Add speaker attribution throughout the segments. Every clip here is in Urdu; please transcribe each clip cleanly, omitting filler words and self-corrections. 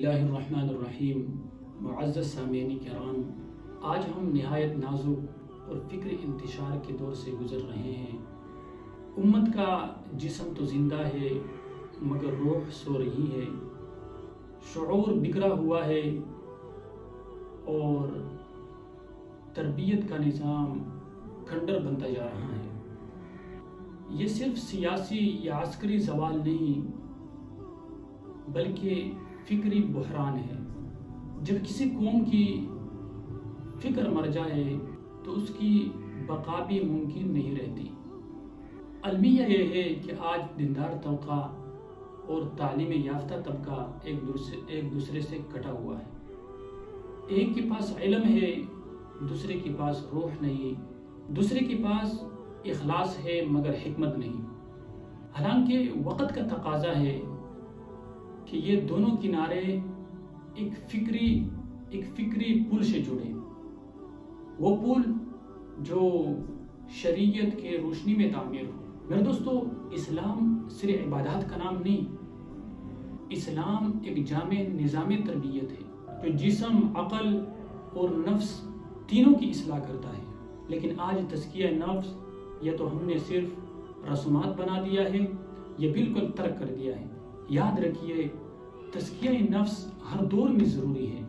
Speaker 1: اللہ الرحمن الرحیم۔ معزز سامعین کرام، آج ہم نہایت نازک اور فکر انتشار کے دور سے گزر رہے ہیں۔ امت کا جسم تو زندہ ہے مگر روح سو رہی ہے، شعور بکھرا ہوا ہے اور تربیت کا نظام کھنڈر بنتا جا رہا ہے۔ یہ صرف سیاسی یا عسکری زوال نہیں بلکہ فکری بحران ہے۔ جب کسی قوم کی فکر مر جائے تو اس کی بقا بھی ممکن نہیں رہتی۔ المیہ یہ ہے کہ آج دیندار طبقہ اور تعلیم یافتہ طبقہ ایک دوسرے سے کٹا ہوا ہے۔ ایک کے پاس علم ہے، دوسرے کے پاس روح نہیں، دوسرے کے پاس اخلاص ہے مگر حکمت نہیں۔ حالانکہ وقت کا تقاضا ہے کہ یہ دونوں کنارے ایک فکری پل سے جڑیں، وہ پل جو شریعت کے روشنی میں تعمیر ہو۔ میرے دوستو، اسلام صرف عبادات کا نام نہیں، اسلام ایک جامع نظام تربیت ہے جو جسم، عقل اور نفس تینوں کی اصلاح کرتا ہے۔ لیکن آج تزکیہ نفس یا تو ہم نے صرف رسومات بنا دیا ہے یا بالکل ترک کر دیا ہے۔ یاد رکھیے، تزکیہ نفس ہر دور میں ضروری ہے،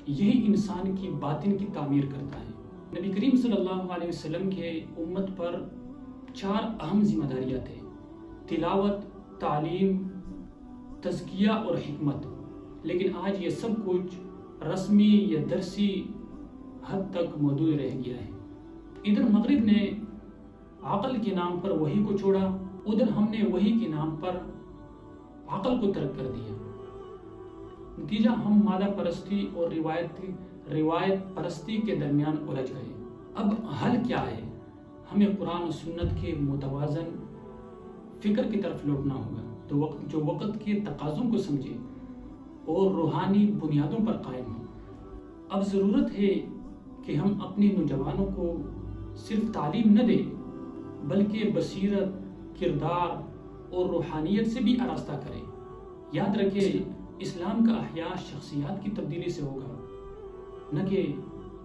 Speaker 1: یہی انسان کی باطن کی تعمیر کرتا ہے۔ نبی کریم صلی اللہ علیہ وسلم کے امت پر 4 اہم ذمہ داریاں تھیں: تلاوت، تعلیم، تزکیہ اور حکمت۔ لیکن آج یہ سب کچھ رسمی یا درسی حد تک محدود رہ گیا ہے۔ ادھر مغرب نے عقل کے نام پر وحی کو چھوڑا، ادھر ہم نے وحی کے نام پر عقل کو ترک کر دیا۔ نتیجہ ہم مادہ پرستی اور روایت پرستی کے درمیان الجھ گئے۔ اب حل کیا ہے؟ ہمیں قرآن و سنت کے متوازن فکر کی طرف لوٹنا ہوگا جو وقت کے تقاضوں کو سمجھے اور روحانی بنیادوں پر قائم ہو۔ اب ضرورت ہے کہ ہم اپنی نوجوانوں کو صرف تعلیم نہ دیں بلکہ بصیرت، کردار اور روحانیت سے بھی آراستہ کریں۔ یاد رکھیں، اسلام کا احیاء شخصیات کی تبدیلی سے ہوگا، نہ کہ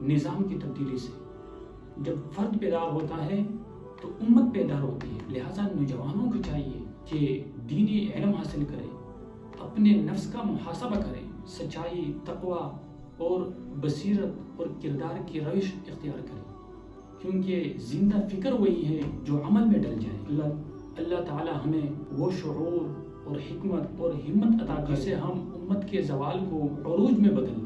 Speaker 1: نظام کی تبدیلی سے۔ جب فرد بیدار ہوتا ہے تو امت بیدار ہوتی ہے۔ لہٰذا نوجوانوں کو چاہیے کہ دینی علم حاصل کریں، اپنے نفس کا محاسبہ کریں، سچائی، تقوی اور بصیرت اور کردار کی روش اختیار کریں، کیونکہ زندہ فکر وہی ہے جو عمل میں ڈل جائے۔ اللہ تعالی ہمیں وہ شعور اور حکمت اور ہمت عطا کرے جسے ہم امت کے زوال کو عروج میں بدل دیں۔